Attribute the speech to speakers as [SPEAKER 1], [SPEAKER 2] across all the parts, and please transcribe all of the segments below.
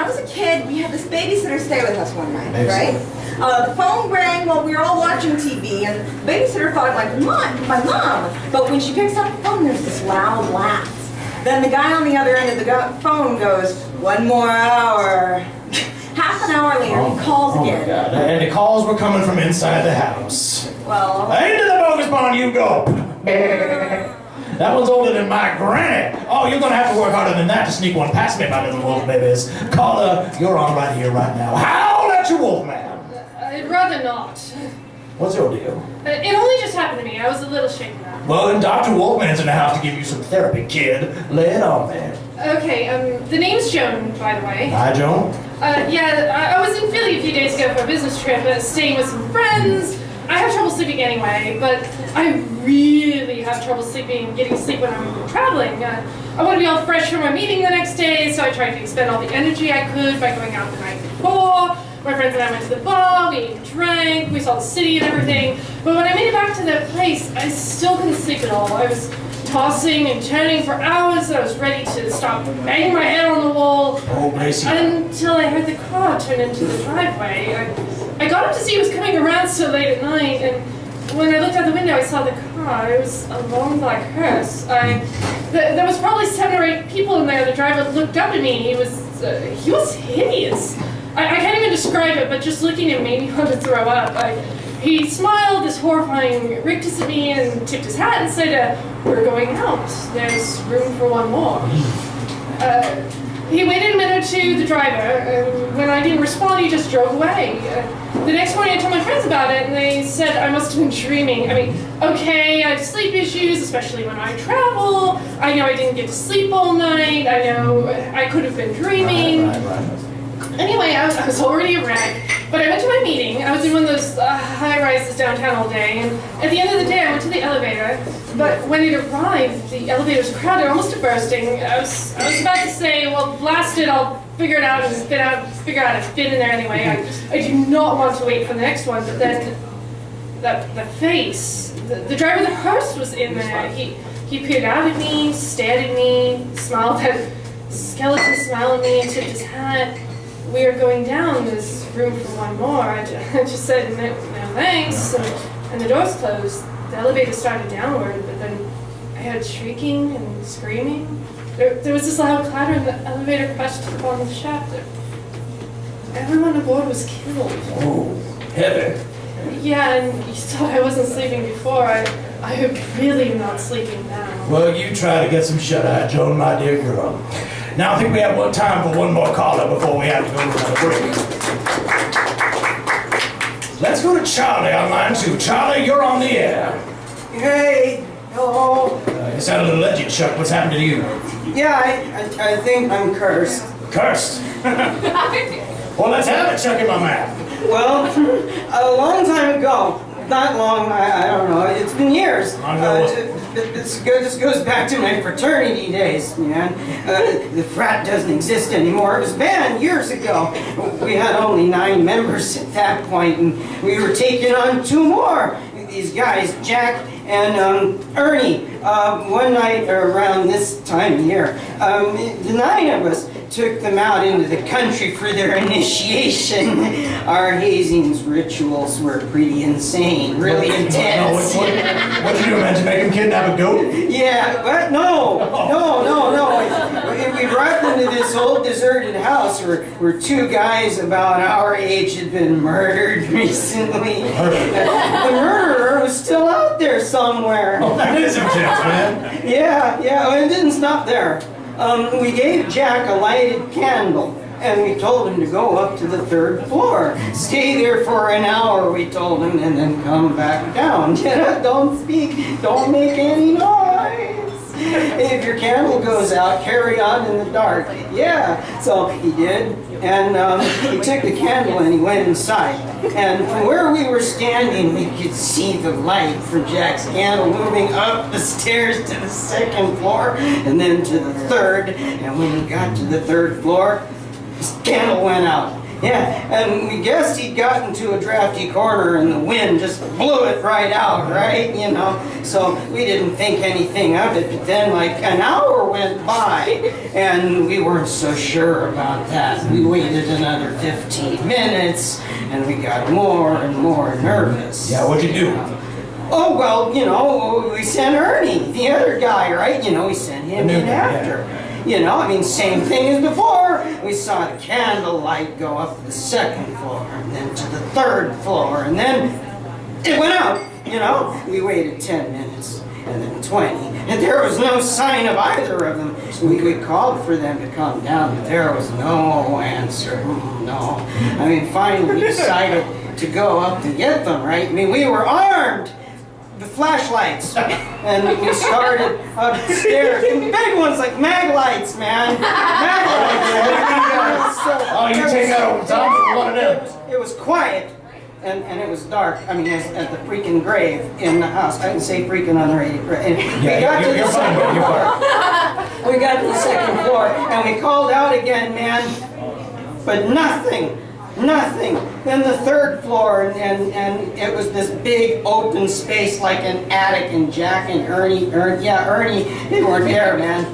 [SPEAKER 1] I was a kid, we had this babysitter stay with us one night, right? The phone rang while we were all watching TV, and the babysitter thought it like my mom. But when she picks up the phone, there's this loud laugh. Then the guy on the other end of the phone goes, "1 more hour." Half an hour later, he calls again.
[SPEAKER 2] Oh my God. And the calls were coming from inside the house.
[SPEAKER 1] Well,
[SPEAKER 2] into the bogus barn you go. That one's older than my granny. Oh, you're gonna have to work harder than that to sneak one past me, my little wolf babies. Caller, you're on right here, right now. Howl at your wolf man.
[SPEAKER 3] I'd rather not.
[SPEAKER 2] What's your deal?
[SPEAKER 3] It only just happened to me. I was a little shaken up.
[SPEAKER 2] Well, then Dr. Wolfman's in the house to give you some therapy, kid. Lay it on, man.
[SPEAKER 3] Okay, the name's Joan, by the way.
[SPEAKER 2] Hi, Joan.
[SPEAKER 3] Yeah, I was in Philly a few days ago for a business trip, staying with some friends. I have trouble sleeping anyway, but I really have trouble getting sleep when I'm traveling. I want to be all fresh for my meeting the next day, so I tried to expend all the energy I could by going out the night before. My friends and I went to the bar, we ate and drank, we saw the city and everything. But when I made it back to that place, I still couldn't sleep at all. I was tossing and turning for hours. I was ready to stop banging my head on the wall.
[SPEAKER 2] Oh, bless you.
[SPEAKER 3] Until I heard the car turn into the driveway. I got up to see it was coming around so late at night, and when I looked out the window, I saw the car. It was a long black hearse. There was probably 7 or 8 people in there. The driver looked up at me. He was hideous. I can't even describe it, but just looking at him made me want to throw up. He smiled this horrifying rictus at me and tipped his hat and said, "We're going out. There's room for 1 more." He waited a minute or two, the driver, and when I didn't respond, he just drove away. The next morning I told my friends about it, and they said I must have been dreaming. I mean, okay, I have sleep issues, especially when I travel. I know I didn't get to sleep all night. I know I could have been dreaming.
[SPEAKER 2] Right.
[SPEAKER 3] Anyway, I was already a wreck, but I went to my meeting. I was in one of those high-rises downtown all day, and at the end of the day, I went to the elevator. But when it arrived, the elevator was crowded, almost to bursting. I was about to say, well, blast it, I'll figure it out and figure out how to fit in there anyway. I do not want to wait for the next one, but then the face, the driver of the hearse was in there. He peered out at me, stared at me, smiled that skeleton smile at me, and tipped his hat. We are going down, there's room for 1 more. I just said, no thanks, and the doors closed. The elevator started downward, but then I heard shrieking and screaming. There was this loud clatter, and the elevator crashed to the bottom of the shaft. Everyone aboard was killed.
[SPEAKER 2] Oh, heavy.
[SPEAKER 3] Yeah, and you thought I wasn't sleeping before. I really am not sleeping now.
[SPEAKER 2] Well, you try to get some shut-eye, Joan, my dear girl. Now, I think we have time for 1 more caller before we have to go to another break. Let's go to Charlie on line 2. Charlie, you're on the air.
[SPEAKER 4] Hey, hello.
[SPEAKER 2] You sound a little edgy, Chuck. What's happened to you?
[SPEAKER 4] Yeah, I think I'm cursed.
[SPEAKER 2] Cursed? Well, let's have it, Chucky, my man.
[SPEAKER 4] Well, a long time ago, not long, I don't know, it's been years. This goes back to my fraternity days, man. The frat doesn't exist anymore. It was banned years ago. We had only 9 members at that point, and we were taking on 2 more. These guys, Jack and Ernie. One night around this time of year, the 9 of us took them out into the country for their initiation. Our hazings rituals were pretty insane, really intense.
[SPEAKER 2] What did you do, man? Did you make him kidnap a goat?
[SPEAKER 4] Yeah, but no. We brought them to this old deserted house where 2 guys about our age had been murdered recently. The murderer was still out there somewhere.
[SPEAKER 2] Oh, that is intense, man.
[SPEAKER 4] Yeah, well, it didn't stop there. We gave Jack a lighted candle, and we told him to go up to the 3rd floor. Stay there for an hour, we told him, and then come back down. Don't speak, don't make any noise. If your candle goes out, carry on in the dark. Yeah, so he did, and he took the candle and he went inside. And from where we were standing, we could see the light from Jack's candle moving up the stairs to the 2nd floor, and then to the 3rd. And when he got to the 3rd floor, his candle went out. Yeah, and we guessed he'd gotten to a drafty corner and the wind just blew it right out, right? You know, so we didn't think anything of it. But then like an hour went by and we weren't so sure about that. We waited another 15 minutes and we got more and more nervous.
[SPEAKER 2] Yeah, what'd you do?
[SPEAKER 4] Oh, well, you know, we sent Ernie, the other guy, right? You know, we sent him in after. You know, I mean, same thing as before. We saw the candlelight go up to the second floor, and then to the third floor, and then it went out, you know? We waited 10 minutes, and then 20, and there was no sign of either of them. We called for them to come down, but there was no answer, no. I mean, finally we decided to go up to get them, right? I mean, we were armed. The flashlights, and we started upstairs. And big ones like mag lights, man. Mag lights.
[SPEAKER 2] Oh, you take that over top of one of them.
[SPEAKER 4] It was quiet, and it was dark. I mean, at the freaking grave in the house. I didn't say freaking on the radio. And
[SPEAKER 2] Yeah, you're fine. You're fine.
[SPEAKER 4] we got to the second floor, and we called out again, man, but nothing. Nothing. Then the third floor, and it was this big open space like an attic, and Jack and Ernie, they weren't there, man.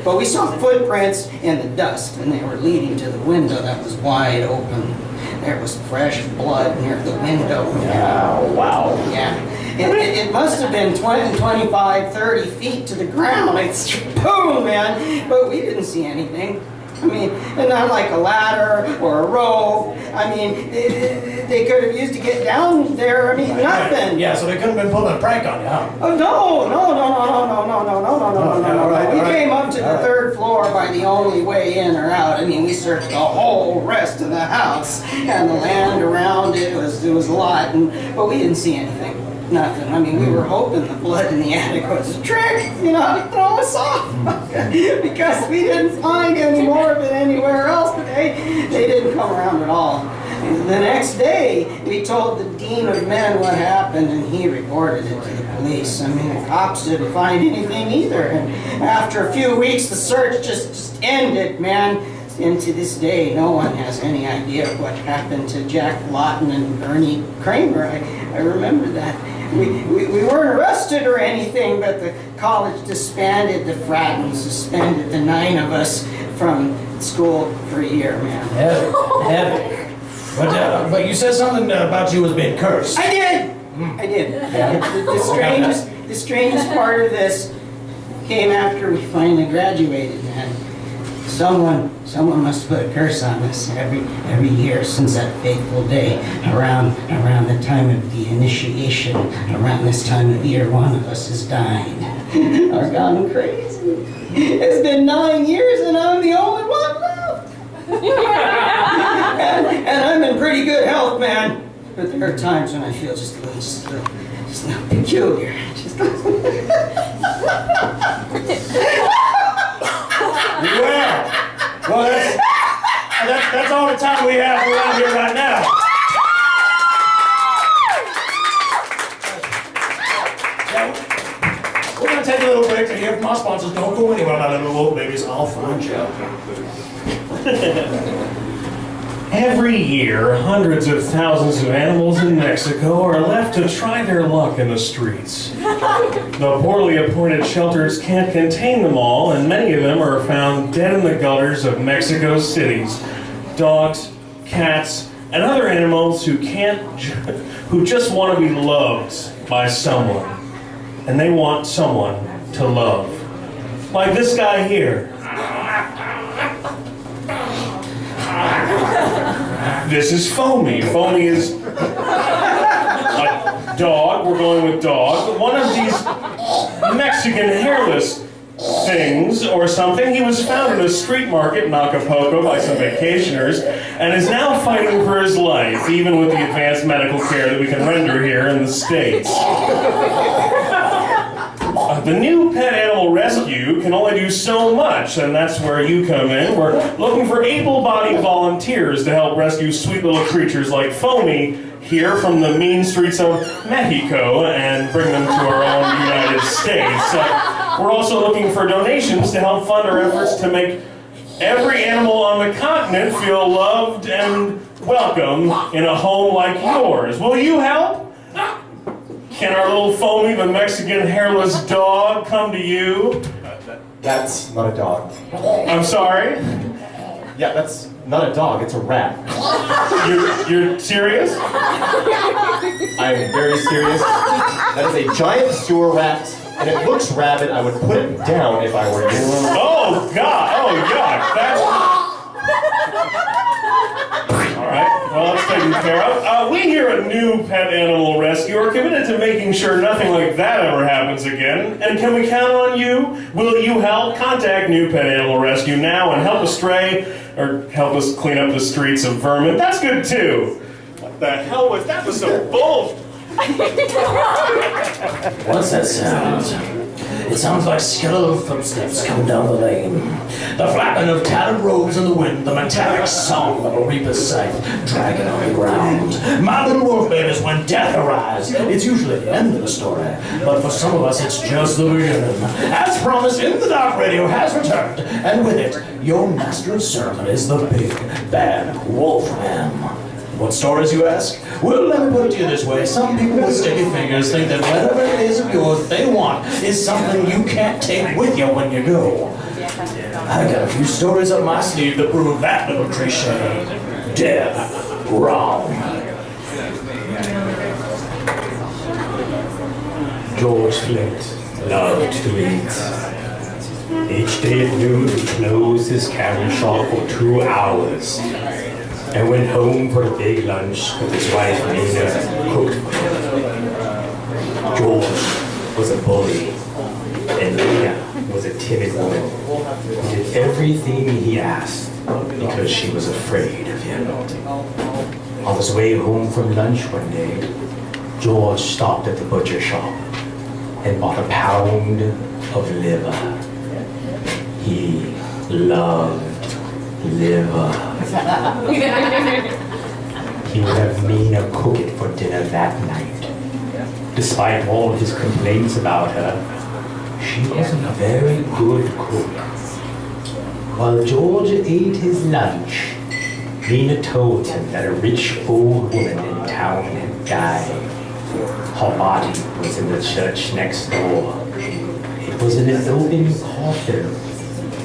[SPEAKER 4] But we saw footprints in the dust, and they were leading to the window that was wide open. There was fresh blood near the window.
[SPEAKER 2] Oh, wow.
[SPEAKER 4] Yeah. It must have been 20, 25, 30 feet to the ground. It's boom, man. But we didn't see anything. I mean, and not like a ladder or a rope. I mean, they could have used to get down there. I mean, nothing.
[SPEAKER 2] Yeah, so they couldn't have been pulling a prank on you, huh?
[SPEAKER 4] Oh, no. We came up to the third floor by the only way in or out. I mean, we searched the whole rest of the house and the land around it. It was a lot, but we didn't see anything. Nothing. I mean, we were hoping the blood in the attic was a trick, you know, to throw us off. Because we didn't find any more of it anywhere else, but they didn't come around at all. The next day, we told the dean of men what happened, and he reported it to the police. I mean, the cops didn't find anything either. And after a few weeks, the search just ended, man. And to this day, no one has any idea what happened to Jack Lawton and Ernie Kramer. I remember that. We weren't arrested or anything, but the college disbanded the frat and suspended the 9 of us from school for a year, man.
[SPEAKER 2] Heavy. But you said something about you was being cursed.
[SPEAKER 4] I did.
[SPEAKER 2] Yeah.
[SPEAKER 4] The strangest part of this came after we finally graduated, man. Someone must put a curse on us every year since that fateful day, around the time of the initiation, around this time of year, one of us has died or gone crazy. It's been 9 years and I'm the only one left. and I'm in pretty good health, man. But there are times when I feel just a little peculiar.
[SPEAKER 2] Well, that's all the time we have around here right now. Now, we're going to take a little break to hear from our sponsors. Don't go anywhere, my little old babies. I'll find you.
[SPEAKER 5] Every year, hundreds of thousands of animals in Mexico are left to try their luck in the streets. The poorly appointed shelters can't contain them all, and many of them are found dead in the gutters of Mexico's cities. Dogs, cats, and other animals who just want to be loved by someone. And they want someone to love. Like this guy here. This is Foamy. Foamy is a dog. We're going with dog. One of these Mexican hairless things or something. He was found in a street market in Acapulco by some vacationers and is now fighting for his life, even with the advanced medical care that we can render here in the States. The new pet animal rescue can only do so much, and that's where you come in. We're looking for able-bodied volunteers to help rescue sweet little creatures like Foamy here from the mean streets of Mexico and bring them to our own United States. We're also looking for donations to help fund our efforts to make every animal on the continent feel loved and welcome in a home like yours. Will you help? Can our little Foamy the Mexican hairless dog come to you?
[SPEAKER 6] That's not a dog.
[SPEAKER 5] I'm sorry?
[SPEAKER 6] Yeah, that's not a dog, it's a rat.
[SPEAKER 5] You're serious?
[SPEAKER 6] I'm very serious. That is a giant sewer rat, and it looks rabid. I would put it down if I were you.
[SPEAKER 5] Oh God, that's... All right, well, that's taken care of. We here at New Pet Animal Rescue are committed to making sure nothing like that ever happens again. And can we count on you? Will you help? Contact New Pet Animal Rescue now and help us help us clean up the streets of vermin. That's good too. What the hell was that? Was so bold.
[SPEAKER 2] What's that sound? It sounds like skeletal footsteps coming down the lane. The flapping of tattered robes in the wind, the metallic song of a reaper's scythe dragging on the ground. My little wolf babies, when death arrives, it's usually the end of the story. But for some of us, it's just the beginning. As promised, In the Dark Radio has returned, and with it, your master of ceremonies, the big, bad Wolfman. What stories, you ask? Well, let me put it to you this way. Some people with sticky fingers think that whatever it is of yours they want is something you can't take with you when you go. I got a few stories up my sleeve that prove that little cliche. Dead wrong.
[SPEAKER 7] George Flint loved to eat. Each day at noon he closed his cabin shop for 2 hours and went home for a big lunch that his wife Nina cooked for him. George was a bully, and Nina was a timid woman who did everything he asked because she was afraid of him. On his way home from lunch one day, George stopped at the butcher shop and bought a pound of liver. He loved liver. He would have Mina cook it for dinner that night. Despite all his complaints about her, she wasn't a very good cook. While George ate his lunch, Mina told him that a rich old woman in town had died. Her body was in the church next door. It was in an open coffin.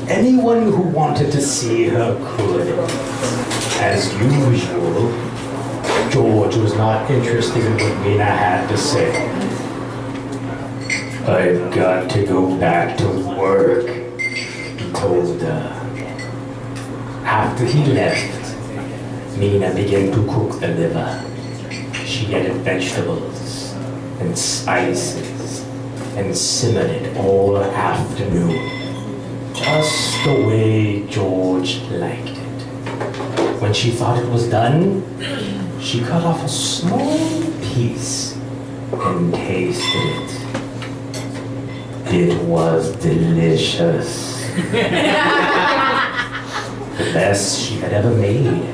[SPEAKER 7] Anyone who wanted to see her could. As usual, George was not interested in what Mina had to say. "I've got to go back to work," he told her. After he left, Mina began to cook the liver. She added vegetables and spices and simmered it all afternoon, just the way George liked it. When she thought it was done, she cut off a small piece and tasted it. It was delicious. The best she had ever made.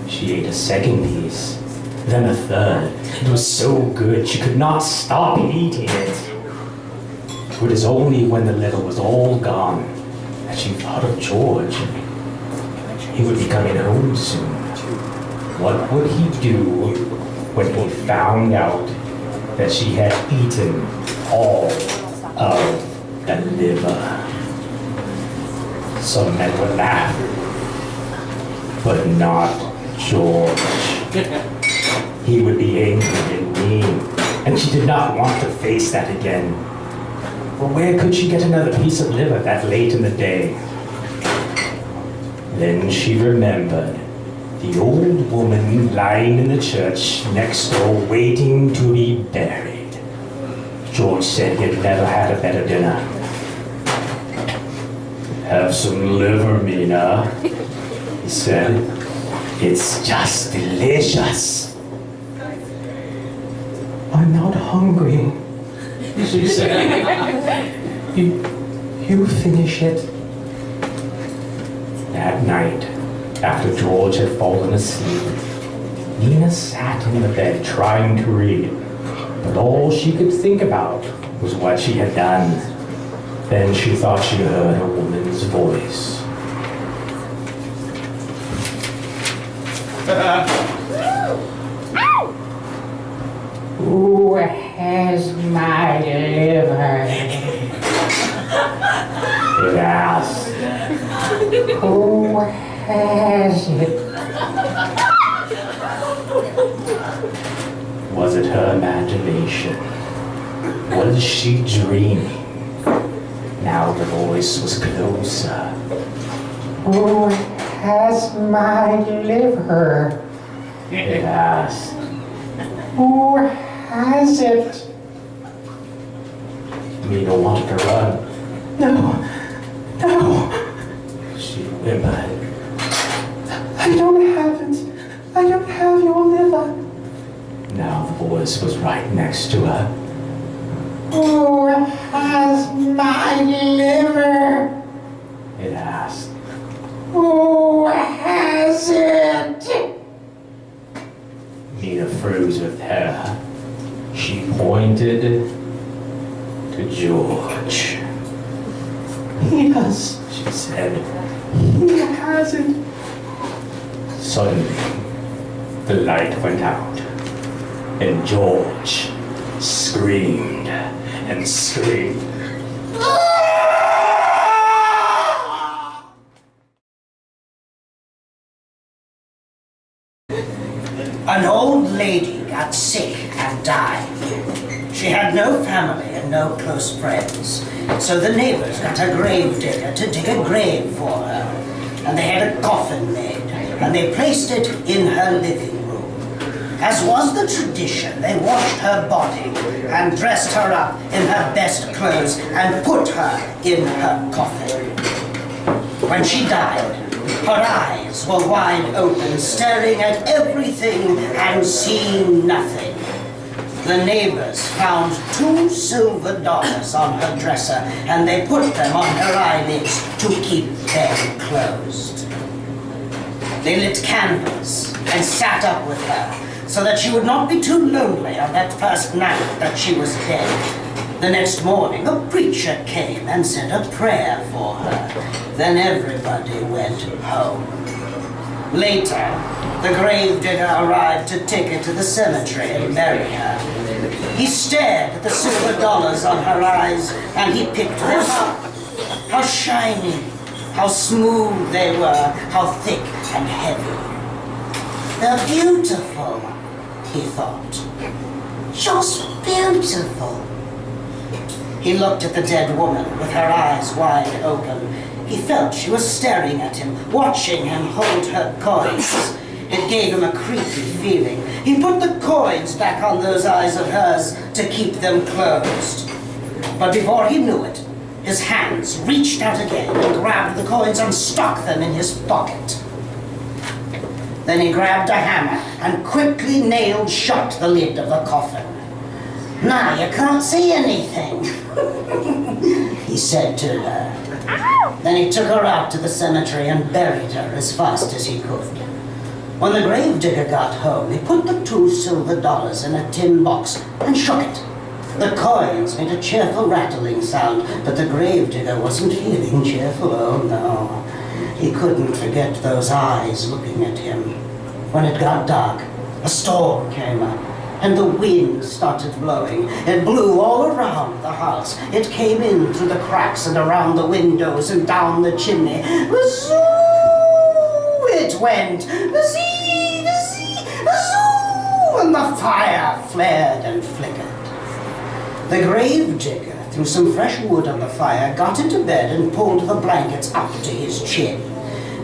[SPEAKER 7] She ate a second piece, then a third. It was so good she could not stop eating it. It was only when the liver was all gone that she thought of George. He would be coming home soon. What would he do when he found out that she had eaten all of the liver? Some men would laugh, but not George. He would be angry and mean, and she did not want to face that again. Well, where could she get another piece of liver that late in the day? Then she remembered the old woman lying in the church next door waiting to be buried. George said he had never had a better dinner. "Have some liver, Mina," he said. "It's just delicious." "I'm not hungry," she said. You finish it." That night, after George had fallen asleep, Nina sat in the bed trying to read, but all she could think about was what she had done. Then she thought she heard a woman's voice.
[SPEAKER 8] Who has my liver? It asked. Who has it?
[SPEAKER 7] Was it her imagination? Was she dreaming? Now the voice was closer.
[SPEAKER 8] Who has my liver?
[SPEAKER 7] It asked.
[SPEAKER 8] Who has it?
[SPEAKER 7] Mina wanted to run.
[SPEAKER 8] No.
[SPEAKER 7] She whimpered.
[SPEAKER 8] I don't have it. I don't have your liver.
[SPEAKER 7] Now the voice was right next to her.
[SPEAKER 8] Who has my liver?
[SPEAKER 7] It asked.
[SPEAKER 8] Who has it?
[SPEAKER 7] Mina froze with terror. She pointed to George.
[SPEAKER 8] Yes,
[SPEAKER 7] She said.
[SPEAKER 8] he has it.
[SPEAKER 7] Suddenly, the light went out, and George screamed and screamed.
[SPEAKER 9] An old lady got sick and died. She had no family and no close friends, so the neighbors got a grave digger to dig a grave for her. And they had a coffin made, and they placed it in her living room. As was the tradition, they washed her body and dressed her up in her best clothes and put her in her coffin. When she died, her eyes were wide open, staring at everything and seeing nothing. The neighbors found $2 silver on her dresser, and they put them on her eyelids to keep them closed. They lit candles and sat up with her so that she would not be too lonely on that first night that she was dead. The next morning, a preacher came and said a prayer for her. Then everybody went home. Later, the gravedigger arrived to take her to the cemetery and bury her. He stared at the silver dollars on her eyes, and he picked them up. How shiny, how smooth they were, how thick and heavy. They're beautiful, he thought. Just beautiful. He looked at the dead woman with her eyes wide open. He felt she was staring at him, watching him hold her coins. It gave him a creepy feeling. He put the coins back on those eyes of hers to keep them closed. But before he knew it, his hands reached out again and grabbed the coins and stuck them in his pocket. Then he grabbed a hammer and quickly nailed shut the lid of the coffin. "Now you can't see anything," he said to her. Then he took her out to the cemetery and buried her as fast as he could. When the gravedigger got home, he put the $2 silver in a tin box and shook it. The coins made a cheerful rattling sound, but the gravedigger wasn't feeling cheerful, oh no. He couldn't forget those eyes looking at him. When it got dark, a storm came up, and the wind started blowing. It blew all around the house. It came in through the cracks and around the windows and down the chimney. Wazoo! It went. Wazee, wazee, wazoo! And the fire flared and flickered. The gravedigger threw some fresh wood on the fire, got into bed, and pulled the blankets up to his chin.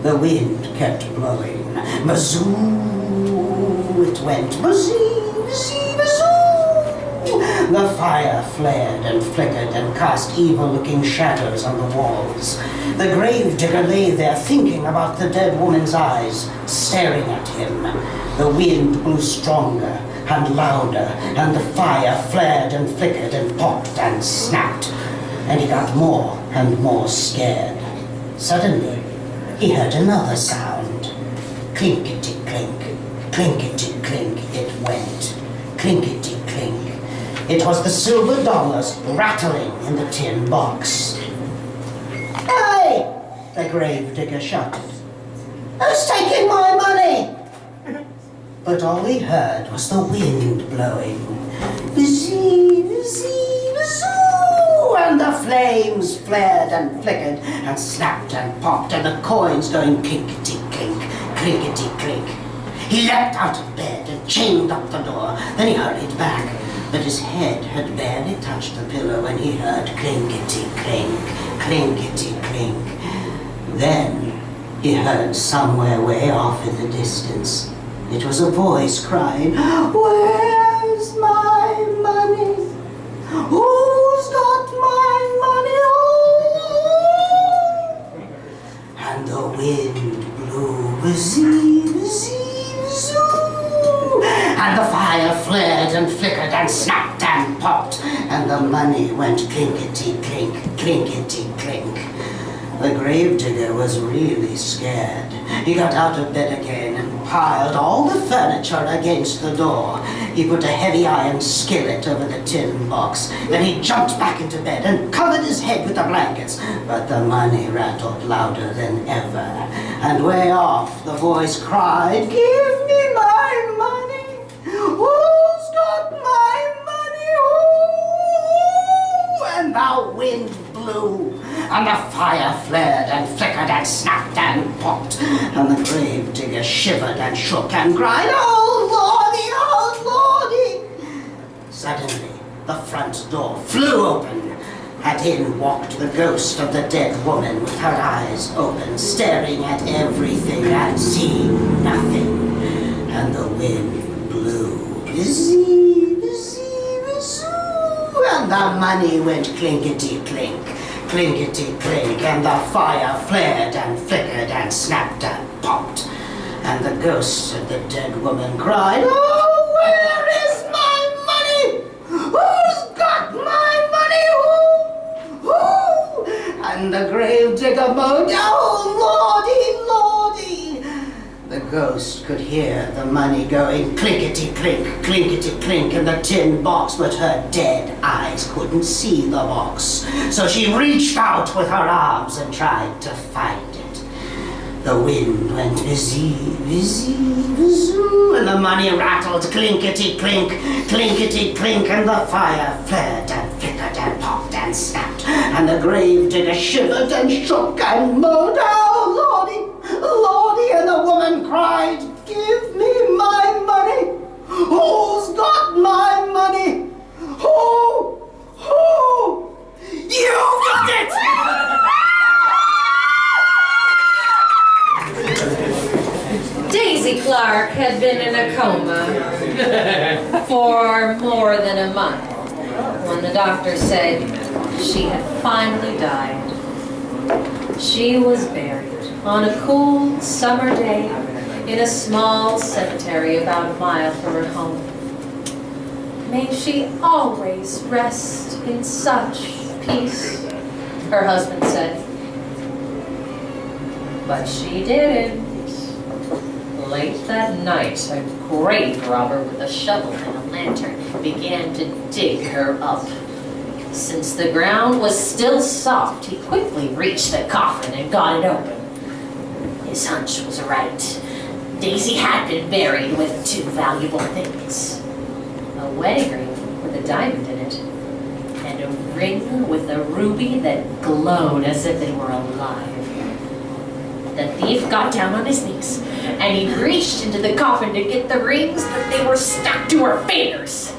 [SPEAKER 9] The wind kept blowing. Bazoo! It went. Bazee! The fire flared and flickered and cast evil-looking shadows on the walls. The gravedigger lay there thinking about the dead woman's eyes, staring at him. The wind blew stronger and louder, and the fire flared and flickered and popped and snapped, and he got more and more scared. Suddenly, he heard another sound. Clinkety-clink, clinkety-clink it went. Clinkety-clink. It was the silver dollars rattling in the tin box. "Hey! the gravedigger shouted. Who's taking my money? But all he heard was the wind blowing. Zee, zee, zoo, and the flames flared and flickered and snapped and popped and the coins going clinkety-clink, clinkety-clink. He leapt out of bed and chained up the door. Then he hurried back, but his head had barely touched the pillow when he heard clinkety-clink, clinkety-clink. Then he heard somewhere way off in the distance, it was a voice crying, "Where's my money? Who's got my money? Oh!" And the wind blew, zee, zee, zoo. And the fire flared and flickered and snapped and popped, and the money went clinkety-clink, clinkety-clink. The gravedigger was really scared. He got out of bed again and piled all the furniture against the door. He put a heavy iron skillet over the tin box. Then he jumped back into bed and covered his head with the blankets. But the money rattled louder than ever. And way off, the voice cried, "Give me my money! Who's got my money? Who?" And the wind blew. And the fire flared and flickered and snapped and popped, and the gravedigger shivered and shook and cried, "Oh Lordy, oh Lordy!" Suddenly, the front door flew open, and in walked the ghost of the dead woman with her eyes open, staring at everything and seeing nothing. And the wind blew, zee, zee, zoo, and the money went clinkety-clink, clinkety-clink, and the fire flared and flickered and snapped and popped. And the ghost of the dead woman cried, "Oh, where is my money? Who's got my money? Who? And the gravedigger moaned, "Oh, Lordy, Lordy!" The ghost could hear the money going clinkety-clink, clinkety-clink in the tin box, but her dead eyes couldn't see the box. So she reached out with her arms and tried to find it. The wind went whizzy, whizzy, whizzoo, and the money rattled clinkety-clink, clinkety-clink, and the fire flared and flickered and popped and snapped, and the gravedigger shivered and shook and moaned, "Oh, Lordy, Lordy!" And the woman cried, "Give me my money! Who's got my money? Who? Who? You got it!"
[SPEAKER 10] Daisy Clark had been in a coma for more than a month when the doctor said she had finally died. She was buried on a cool summer day in a small cemetery about a mile from her home. May she always rest in such peace, her husband said. But she didn't. Late that night, a grave robber with a shovel and a lantern began to dig her up. Since the ground was still soft, he quickly reached the coffin and got it open. His hunch was right. Daisy had been buried with two valuable things: a wedding ring with a diamond in it, and a ring with a ruby that glowed as if it were alive. The thief got down on his knees, and he reached into the coffin to get the rings, but they were stuck to her fingers.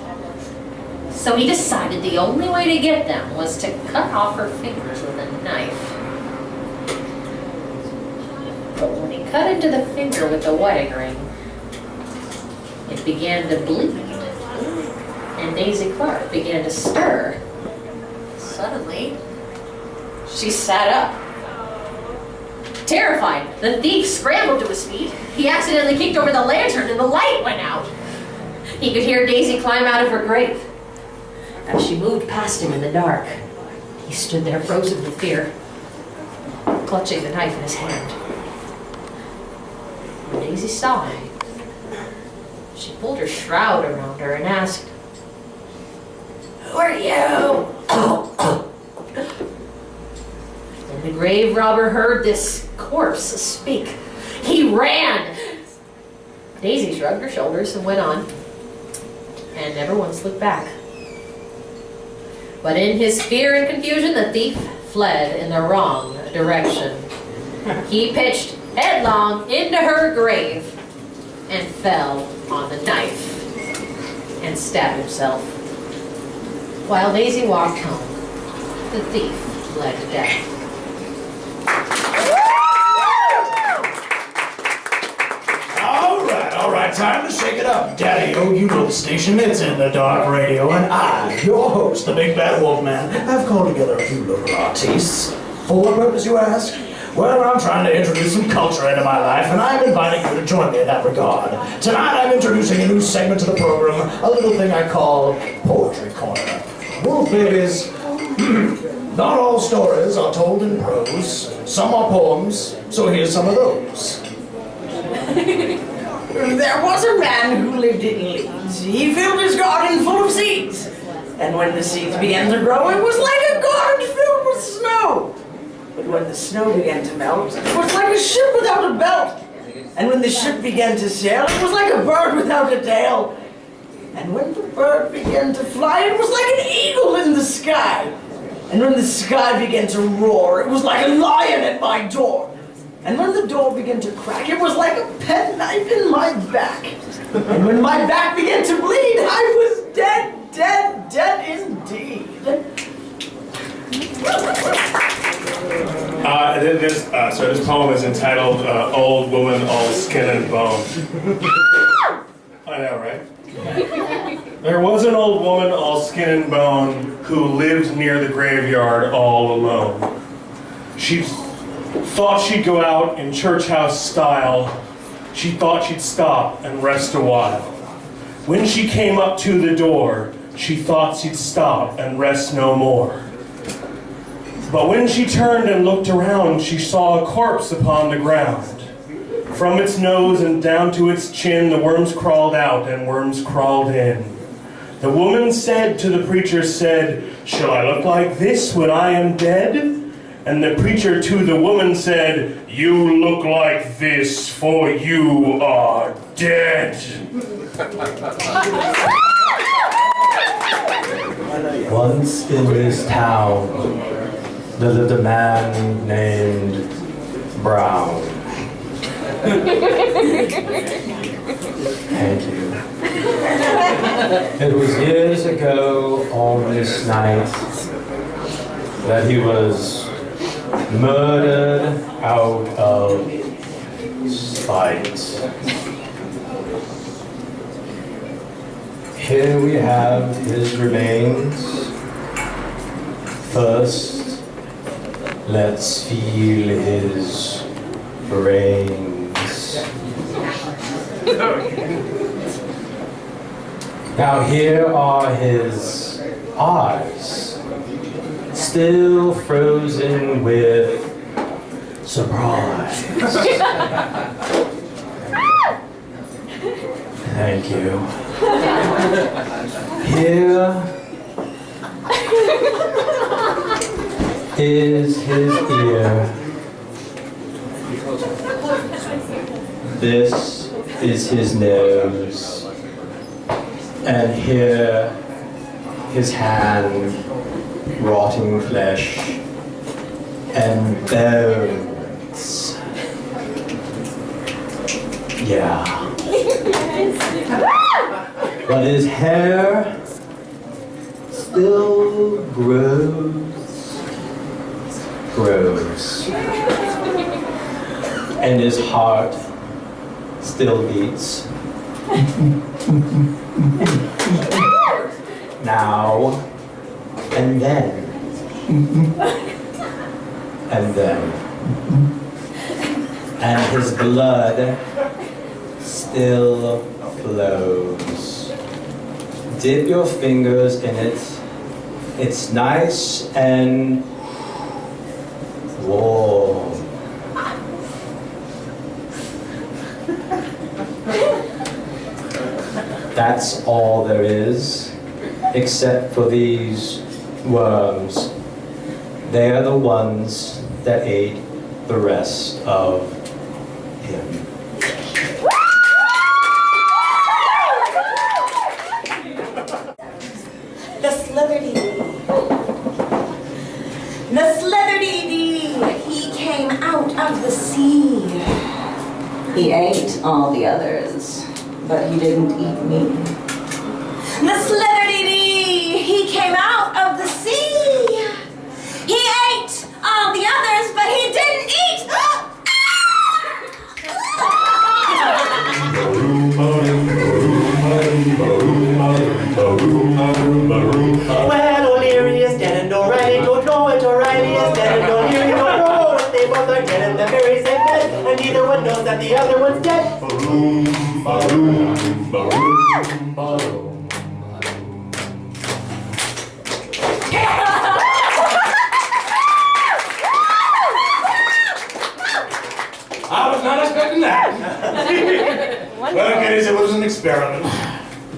[SPEAKER 10] So he decided the only way to get them was to cut off her fingers with a knife. But when he cut into the finger with the wedding ring, it began to bleed, and Daisy Clark began to stir. Suddenly, she sat up. Terrified, the thief scrambled to his feet. He accidentally kicked over the lantern and the light went out. He could hear Daisy climb out of her grave. As she moved past him in the dark, he stood there frozen with fear, clutching the knife in his hand. When Daisy saw him, she pulled her shroud around her and asked, "Who are you?" Then the grave robber heard this corpse speak, he ran. Daisy shrugged her shoulders and went on, and never once looked back. But in his fear and confusion, the thief fled in the wrong direction. He pitched headlong into her grave and fell on the knife and stabbed himself. While Daisy walked home, the thief bled to death.
[SPEAKER 2] All right, time to shake it up, Daddy. Oh, you know the station. It's in the dark radio, and I, your host, the Big Bad Wolf Man, have called together a few local artists. For what purpose, you ask? Well, I'm trying to introduce some culture into my life, and I'm inviting you to join me in that regard. Tonight, I'm introducing a new segment to the program, a little thing I call Poetry Corner. Wolf babies, not all stories are told in prose. Some are poems, so here's some of those.
[SPEAKER 11] There was a man who lived in Leeds. He filled his garden full of seeds. And when the seeds began to grow, it was like a garden filled with snow. But when the snow began to melt, it was like a ship without a belt. And when the ship began to sail, it was like a bird without a tail. And when the bird began to fly, it was like an eagle in the sky. And when the sky began to roar, it was like a lion at my door. And when the door began to crack, it was like a penknife in my back. And when my back began to bleed, I was dead, dead, dead indeed.
[SPEAKER 5] This poem is entitled Old Woman, All Skin and Bone. I know, right? There was an old woman, all skin and bone, who lived near the graveyard all alone. She thought she'd go out in church house style. She thought she'd stop and rest a while. When she came up to the door, she thought she'd stop and rest no more. But when she turned and looked around, she saw a corpse upon the ground. From its nose and down to its chin, the worms crawled out and worms crawled in. The woman said to the preacher, said, "Shall I look like this when I am dead?" And the preacher to the woman said, "You look like this, for you are dead."
[SPEAKER 12] Once in this town, there lived a man named Brown. Thank you. It was years ago on this night that he was murdered out of spite. Here we have his remains. First, let's feel his brains. Now here are his eyes, still frozen with surprise. Thank you. Here is his ear. This is his nose. And here his hand, rotting flesh and bones. Yeah. But his hair still grows. And his heart still beats. Now and then. And then. And his blood still flows. Dip your fingers in it. It's nice and warm. That's all there is, except for these worms. They are the ones that ate the rest of him.
[SPEAKER 1] The Slither-dee-dee, he came out of the sea. He ate all the others, but he didn't eat me. The Slither-dee-dee, he came out of the sea. He ate all the others, but he didn't eat.
[SPEAKER 13] Well, O'Leary is dead and O'Reilly don't know it. O'Reilly is dead and O'Leary don't know it. They both are dead in the very same bed, and neither one knows that the other one's dead.
[SPEAKER 5] Ba-room, ba-room, ba-room, ba-room.
[SPEAKER 2] I was not expecting that. Well, kiddies, it was an experiment.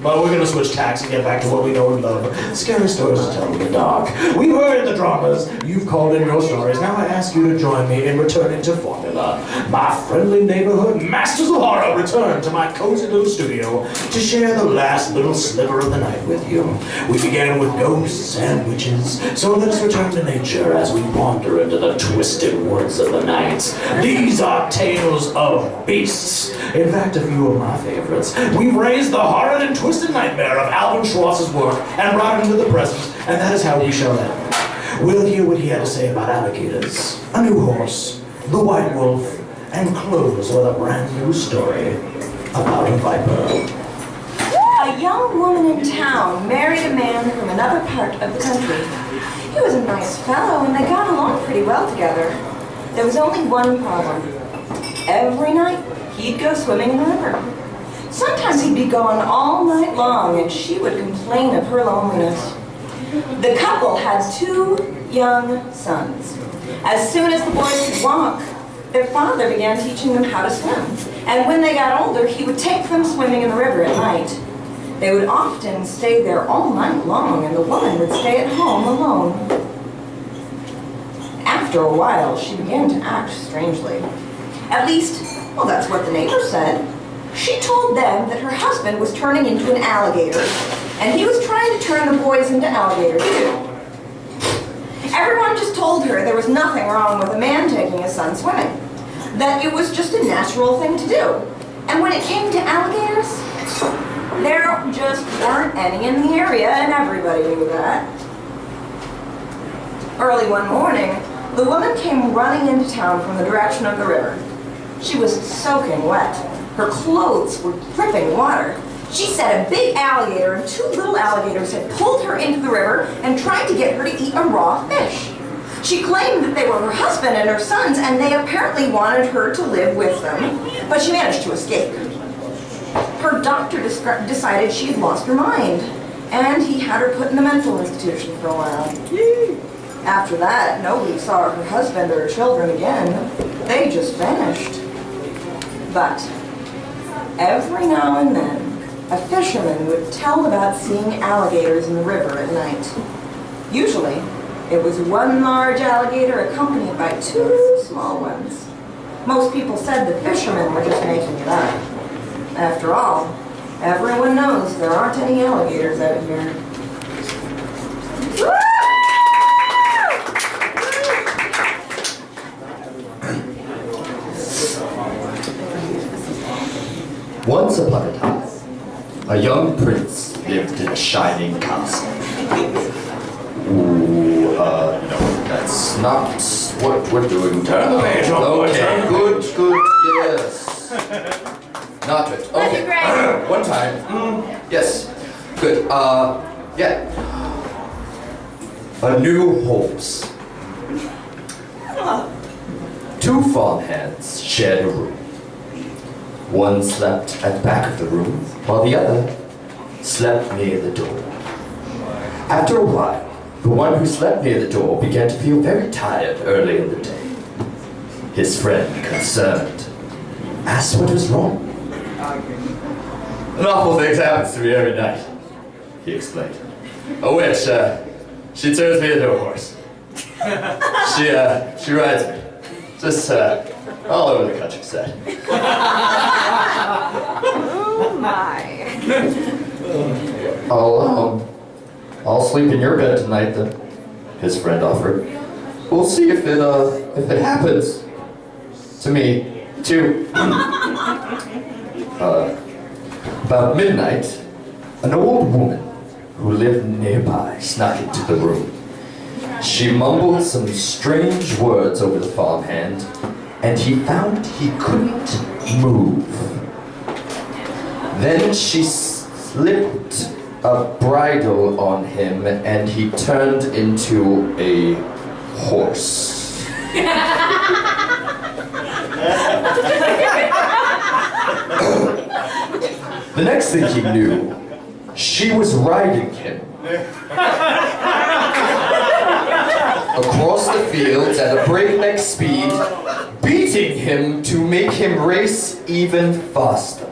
[SPEAKER 2] But we're gonna switch tacks and get back to what we know and love. Scary stories to tell in the dark. We've heard the dramas. You've called in your stories. Now I ask you to join me in returning to formula. My friendly neighborhood masters of horror return to my cozy little studio to share the last little sliver of the night with you. We began with ghosts and witches, so let us return to nature as we wander into the twisted woods of the night. These are tales of beasts. In fact, a few of my favorites. We've raised the horrid and twisted nightmare of Alvin Schwartz's work and brought it into the present, and that is how we shall end. We'll hear what he had to say about alligators, a new horse, the white wolf, and close with a brand new story about a viper.
[SPEAKER 1] A young woman in town married a man from another part of the country. He was a nice fellow, and they got along pretty well together. There was only one problem. Every night, he'd go swimming in the river. Sometimes he'd be gone all night long, and she would complain of her loneliness. The couple had 2 young sons. As soon as the boys could walk, their father began teaching them how to swim. And when they got older, he would take them swimming in the river at night. They would often stay there all night long, and the woman would stay at home alone. After a while, she began to act strangely. At least, well, that's what the neighbors said. She told them that her husband was turning into an alligator, and he was trying to turn the boys into alligators too. Everyone just told her there was nothing wrong with a man taking his son swimming, that it was just a natural thing to do. And when it came to alligators, there just weren't any in the area, and everybody knew that. Early one morning, the woman came running into town from the direction of the river. She was soaking wet. Her clothes were dripping water. She said a big alligator and 2 little alligators had pulled her into the river and tried to get her to eat a raw fish. She claimed that they were her husband and her sons, and they apparently wanted her to live with them, but she managed to escape. Her doctor decided she had lost her mind, and he had her put in the mental institution for a while. After that, nobody saw her husband or her children again. They just vanished. But every now and then, a fisherman would tell about seeing alligators in the river at night. Usually, it was one large alligator accompanied by 2 small ones. Most people said the fishermen were just making it up. After all, everyone knows there aren't any alligators out here.
[SPEAKER 6] Once upon a time, a young prince lived in a shining castle. Ooh, no, that's not what we're doing.
[SPEAKER 2] Turn away, John.
[SPEAKER 6] Okay, good, yes. Not it. Okay, one time. Yes, good. Yeah. A new horse. 2 farmhands shared a room. One slept at the back of the room, while the other slept near the door. After a while, the one who slept near the door began to feel very tired early in the day. His friend, concerned, asked what was wrong. An awful thing happens to me every night, he explained. A witch, she turns me into a horse. She rides me. Just all over the countryside.
[SPEAKER 1] Oh my.
[SPEAKER 6] I'll sleep in your bed tonight then, his friend offered. We'll see if it happens. To me, too. About midnight, an old woman who lived nearby snuck into the room. She mumbled some strange words over the farmhand, and he found he couldn't move. Then she slipped a bridle on him, and he turned into a horse. The next thing he knew, she was riding him across the fields at a breakneck speed, beating him to make him race even faster.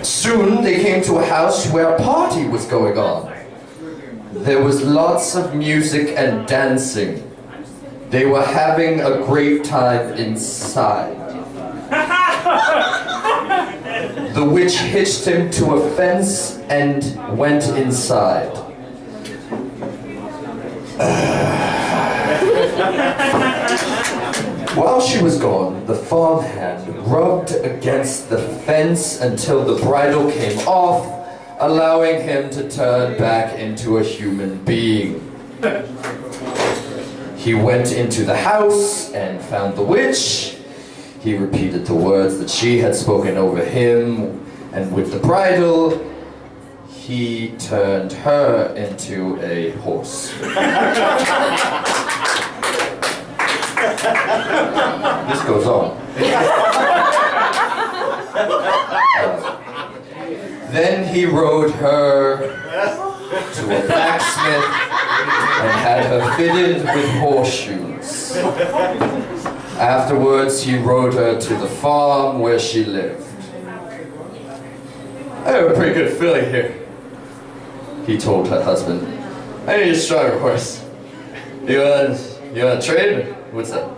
[SPEAKER 6] Soon they came to a house where a party was going on. There was lots of music and dancing. They were having a great time inside. The witch hitched him to a fence and went inside. While she was gone, the farmhand rubbed against the fence until the bridle came off, allowing him to turn back into a human being. He went into the house and found the witch. He repeated the words that she had spoken over him, and with the bridle, he turned her into a horse. This goes on. Then he rode her to a blacksmith and had her fitted with horseshoes. Afterwards, he rode her to the farm where she lived. I have a pretty good filly here, he told her husband. I need a stronger horse. You want to trade? What's up?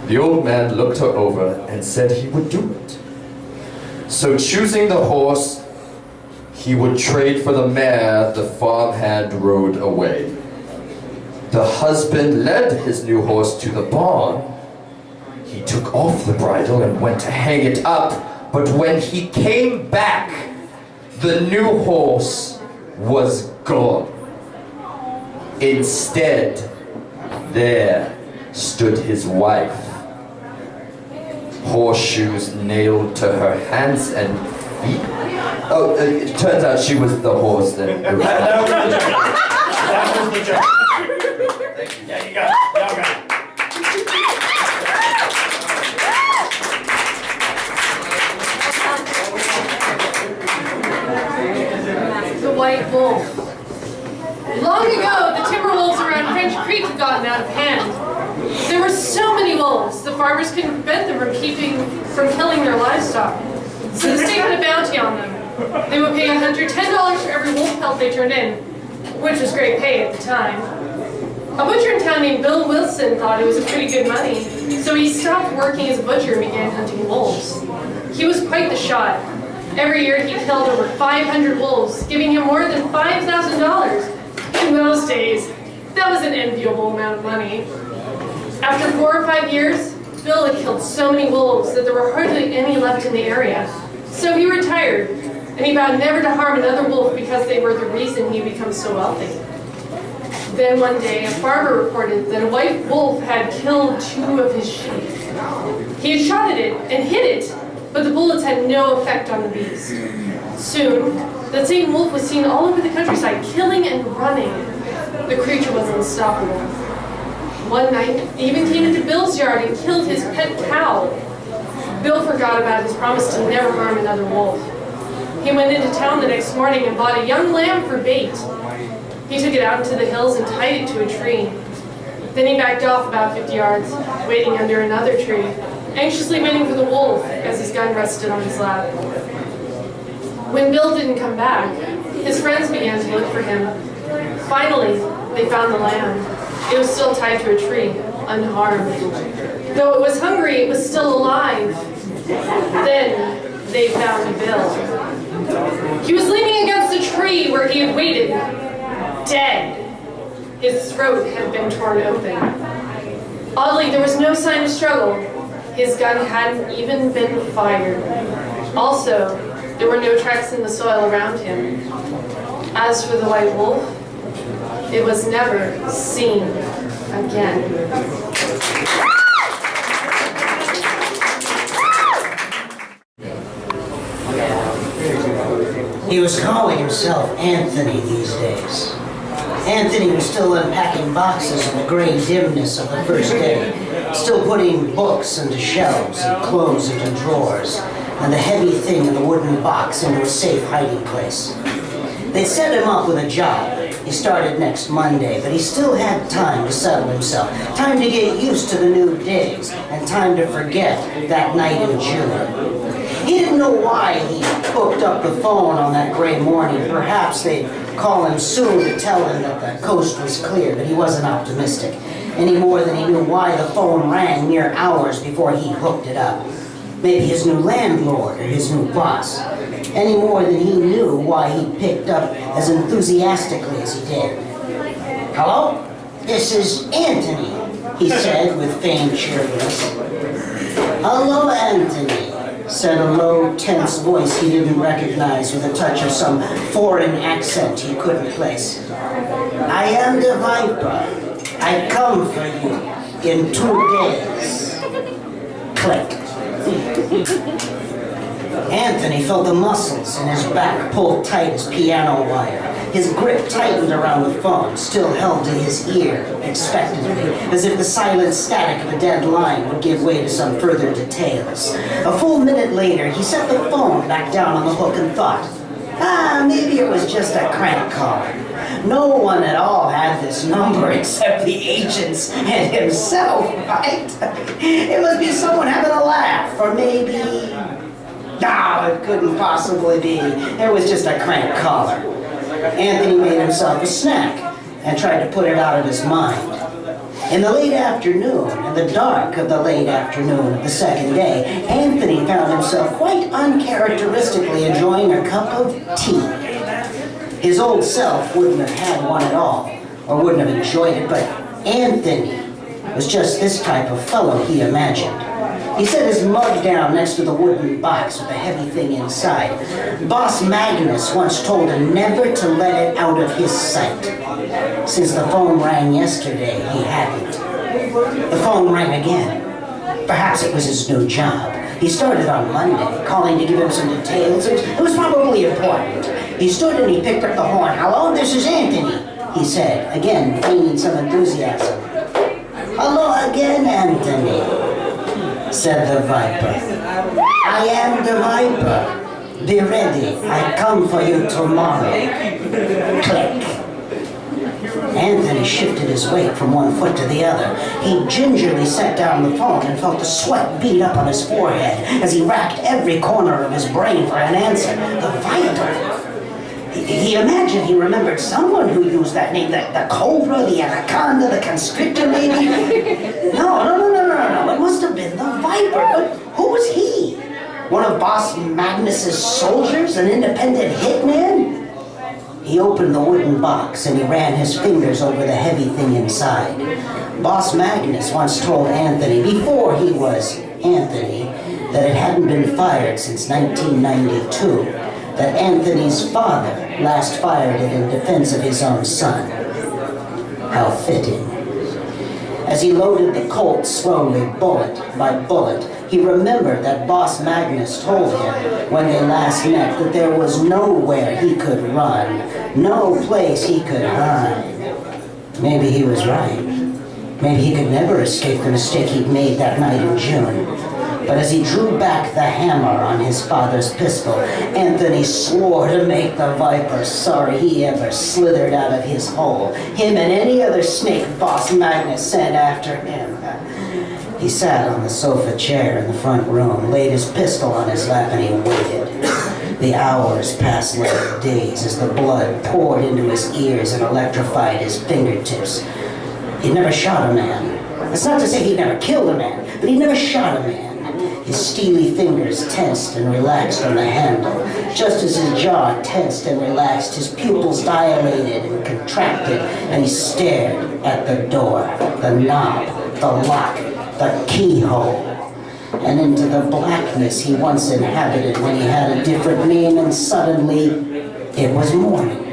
[SPEAKER 6] The old man looked her over and said he would do it. So choosing the horse, he would trade for the mare the farmhand rode away. The husband led his new horse to the barn. He took off the bridle and went to hang it up, but when he came back, the new horse was gone. Instead, there stood his wife, horseshoes nailed to her hands and feet. Oh, it turns out she was the horse then.
[SPEAKER 2] That was the joke. Yeah, you got it. Y'all got
[SPEAKER 3] The white wolf. Long ago, the timber wolves around French Creek had gotten out of hand. There were so many wolves, the farmers couldn't prevent them from killing their livestock. So the state had a bounty on them. They would pay a hunter $10 for every wolf pelt they turned in, which was great pay at the time. A butcher in town named Bill Wilson thought it was a pretty good money, so he stopped working as a butcher and began hunting wolves. He was quite the shot. Every year he killed over 500 wolves, giving him more than $5,000. In those days, that was an enviable amount of money. After 4 or 5 years, Bill had killed so many wolves that there were hardly any left in the area. So he retired, and he vowed never to harm another wolf because they were the reason he had become so wealthy. Then one day, a farmer reported that a white wolf had killed 2 of his sheep. He had shot at it and hit it, but the bullets had no effect on the beast. Soon, that same wolf was seen all over the countryside, killing and running. The creature was unstoppable. One night, he even came into Bill's yard and killed his pet cow. Bill forgot about his promise to never harm another wolf. He went into town the next morning and bought a young lamb for bait. He took it out into the hills and tied it to a tree. Then he backed off about 50 yards, waiting under another tree, anxiously waiting for the wolf as his gun rested on his lap. When Bill didn't come back, his friends began to look for him. Finally, they found the lamb. It was still tied to a tree, unharmed. Though it was hungry, it was still alive. Then they found Bill. He was leaning against a tree where he had waited, dead. His throat had been torn open. Oddly, there was no sign of struggle. His gun hadn't even been fired. Also, there were no tracks in the soil around him. As for the white wolf, it was never seen again.
[SPEAKER 9] He was calling himself Anthony these days. Anthony was still unpacking boxes in the gray dimness of the first day, still putting books into shelves and clothes into drawers, and the heavy thing in the wooden box into a safe hiding place. They'd set him up with a job. He started next Monday, but he still had time to settle himself, time to get used to the new days, and time to forget that night in June. He didn't know why he hooked up the phone on that gray morning. Perhaps they'd call him soon to tell him that the coast was clear, but he wasn't optimistic, any more than he knew why the phone rang mere hours before he hooked it up. Maybe his new landlord or his new boss, any more than he knew why he picked up as enthusiastically as he did. "Hello? This is Anthony," he said with feigned cheerfulness. "Hello, Anthony," said a low, tense voice he didn't recognize with a touch of some foreign accent he couldn't place. "I am the Viper. I come for you in 2 days." Click. Anthony felt the muscles in his back pulled tight as piano wire. His grip tightened around the phone, still held to his ear, expectantly, as if the silent static of a dead line would give way to some further details. A full minute later, he set the phone back down on the hook and thought, maybe it was just a crank call. No one at all had this number except the agents and himself, right? It must be someone having a laugh, or maybe... No, it couldn't possibly be. It was just a crank caller. Anthony made himself a snack and tried to put it out of his mind. In the late afternoon, in the dark of the late afternoon of the second day, Anthony found himself quite uncharacteristically enjoying a cup of tea. His old self wouldn't have had one at all, or wouldn't have enjoyed it, but Anthony was just this type of fellow he imagined. He set his mug down next to the wooden box with the heavy thing inside. Boss Magnus once told him never to let it out of his sight. Since the phone rang yesterday, he hadn't. The phone rang again. Perhaps it was his new job. He started on Monday, calling to give him some details. It was probably important. He stood and he picked up the horn. "Hello, this is Anthony," he said, again feigning some enthusiasm. "Hello again, Anthony," said the Viper. "I am the Viper. Be ready. I come for you tomorrow." Click. Anthony shifted his weight from one foot to the other. He gingerly set down the phone and felt the sweat beat up on his forehead as he racked every corner of his brain for an answer. The Viper. He imagined he remembered someone who used that name, the Cobra, the Anaconda, the Constrictor maybe. No. It must have been the Viper. But who was he? One of Boss Magnus's soldiers? An independent hitman? He opened the wooden box and he ran his fingers over the heavy thing inside. Boss Magnus once told Anthony, before he was Anthony, that it hadn't been fired since 1992. That Anthony's father last fired it in defense of his own son. How fitting. As he loaded the Colt slowly, bullet by bullet, he remembered that Boss Magnus told him when they last met that there was nowhere he could run, no place he could hide. Maybe he was right. Maybe he could never escape the mistake he'd made that night in June. But as he drew back the hammer on his father's pistol, Anthony swore to make the Viper sorry he ever slithered out of his hole. Him and any other snake Boss Magnus sent after him. He sat on the sofa chair in the front room, laid his pistol on his lap, and he waited. The hours passed like days as the blood poured into his ears and electrified his fingertips. He never shot a man. That's not to say he never killed a man, but he never shot a man. His steely fingers tensed and relaxed on the handle. Just as his jaw tensed and relaxed, his pupils dilated and contracted, and he stared at the door, the knob, the lock, the keyhole, and into the blackness he once inhabited when he had a different name, and suddenly it was morning.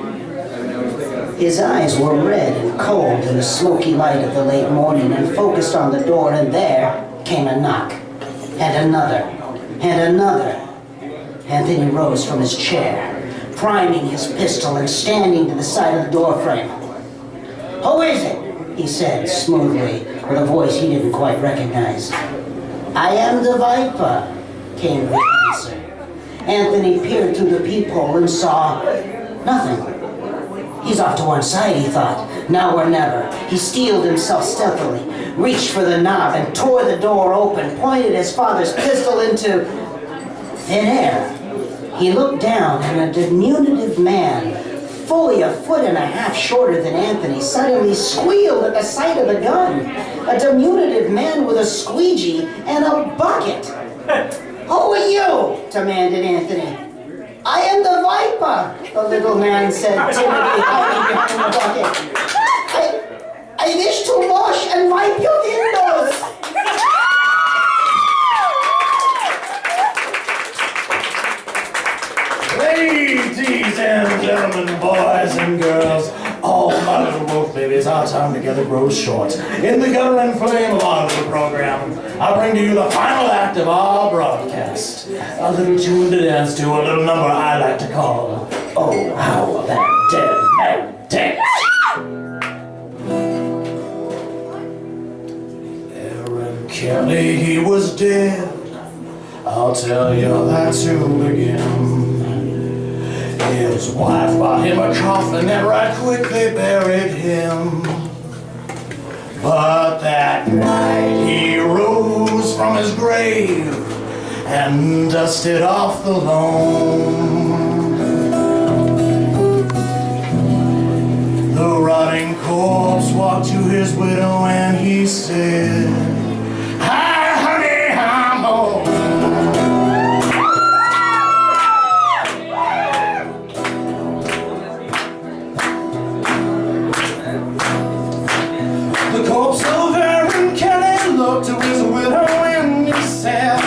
[SPEAKER 9] His eyes were red and cold in the smoky light of the late morning and focused on the door, and there came a knock. And another, and another. Anthony rose from his chair, priming his pistol and standing to the side of the doorframe. "Who is it?" he said smoothly, with a voice he didn't quite recognize. "I am the Viper," came the answer. Anthony peered through the peephole and saw nothing. He's off to one side, he thought. Now or never. He steeled himself stealthily, reached for the knob and tore the door open, pointed his father's pistol into thin air. He looked down, and a diminutive man, fully a foot and a half shorter than Anthony, suddenly squealed at the sight of the gun. A diminutive man with a squeegee and a bucket. "Who are you?" demanded Anthony. "I am the Viper," the little man said timidly, hiding behind the bucket. I wish to wash and wipe your windows."
[SPEAKER 2] Ladies and gentlemen, boys and girls, all my little wolf babies, our time together grows short. In the gutter and flame of our little program, I bring to you the final act of our broadcast. A little tune to dance to, a little number I like to call, "Oh, How That Dead Man Dance." Kelly, he was dead. I'll tell you that to begin. His wife bought him a coffin and right quick they buried him. But that night he rose from his grave and dusted off the lawn. The rotting corpse walked to his widow and he said, "Hi, honey, I'm home." The corpse of Aaron Kelly looked to his widow and he said,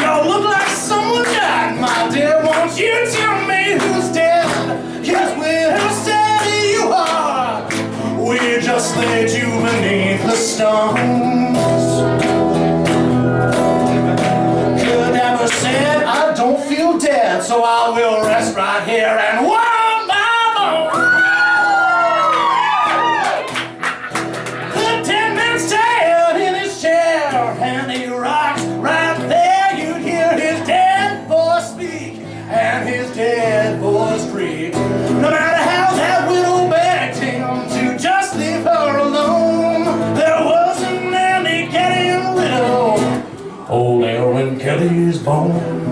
[SPEAKER 2] "Y'all look like someone died, my dear. Won't you tell me who's dead?" His widow said, "You are. We just laid you beneath the stones." Good never said, "I don't feel dead, so I will rest right here and warm my bones." The dead man stayed in his chair and he rocked right there. You'd hear his dead voice speak and his dead voice creak. No matter how that widow begged him to just leave her alone, there wasn't any getting rid of old Aaron Kelly's bone.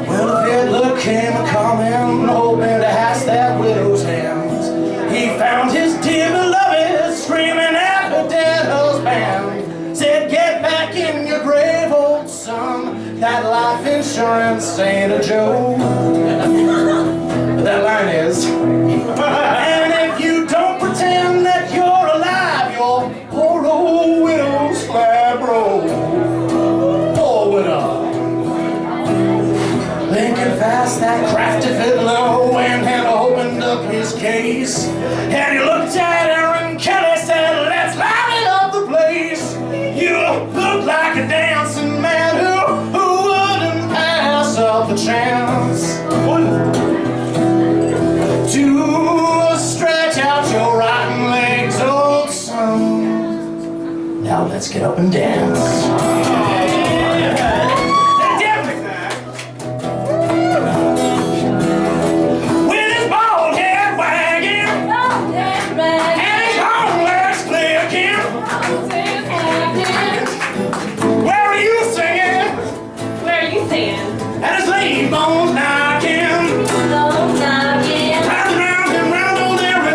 [SPEAKER 2] Well, if Hitler came a-coming, hoping to ask that widow's hands, he found his dear beloved screaming at her dead husband. Said, "Get back in your grave, old son. That life insurance ain't a joke." But that line is, "And if you don't pretend that you're alive, your poor old widow's slab roll." Poor widow. Thinking fast, that crafty fiddler went and opened up his case. And he looked at Aaron Kelly, said, "Let's liven up the place. You look like a dancing man who wouldn't pass up the chance to stretch out your rotten legs, old son. Now let's get up and dance." With his bald head wagging and his long legs clicking. Where are you singing?
[SPEAKER 10] Where are you singing?
[SPEAKER 2] And his lean bones knocking.
[SPEAKER 10] Bones knocking.
[SPEAKER 2] Round and round and round old Aaron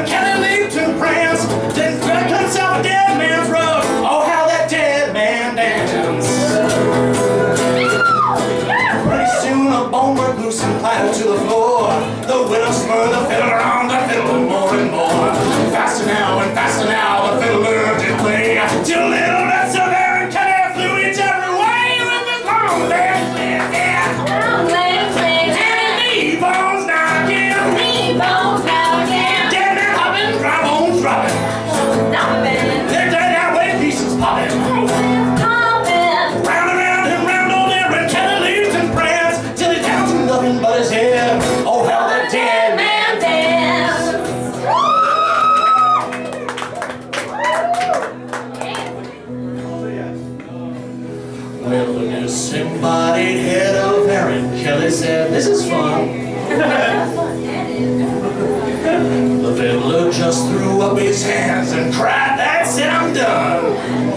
[SPEAKER 2] fiddler spur the fiddler on the fiddle more and more. Faster now and faster now the fiddler did play, till little nuts of Aaron Kenny flew each every way with his long legs, yeah.
[SPEAKER 10] Long legs, legs,
[SPEAKER 2] and knee bones now again.
[SPEAKER 10] knee bones now again.
[SPEAKER 2] Dead man hopping, dry bones dropping.
[SPEAKER 10] Stopping.
[SPEAKER 2] They're dead out with pieces popping.
[SPEAKER 10] Pieces popping.
[SPEAKER 2] Round and round and round old Aaron Kenny leaves and prayers till he counts to nothing but his head. Oh, how the dead man
[SPEAKER 10] dance.
[SPEAKER 2] Well, the disembodied head of Aaron Kelly said, "This is fun." The fiddler just threw up his hands and cried, "That's it, I'm done."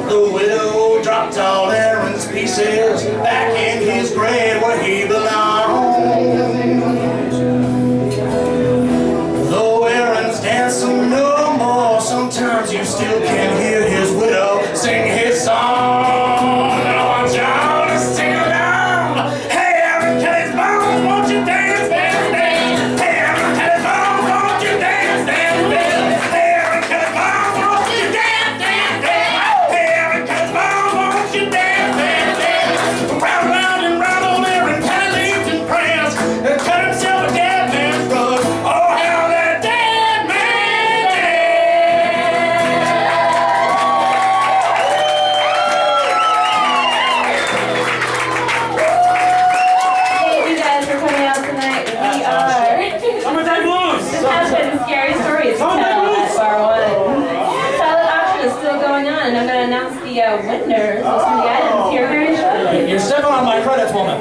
[SPEAKER 2] The widow dropped all Aaron's pieces back in his grave where he belonged. Though Aaron's dancing no more, sometimes you still can hear his widow sing his song. I want y'all to sing along. Hey, Aaron Kelly's bones, won't you dance, dance, dance? Hey, Aaron Kelly's bones, won't you dance, dance, dance? Hey, Aaron Kelly's bones, won't you dance, dance, dance? Hey, Aaron Kelly's bones, won't you dance, dance, dance? Round and round old Aaron Kelly leaves and prayers and cut himself a dead man's rug. Oh, how that dead man
[SPEAKER 14] Thank you guys for coming out tonight. We are.
[SPEAKER 5] Summertime blues!
[SPEAKER 14] This has been scary stories to tell at Bar 1. Silent auction is still going on, and I'm going to announce the winners of some of the items here very shortly.
[SPEAKER 2] You're stepping on my credits, woman.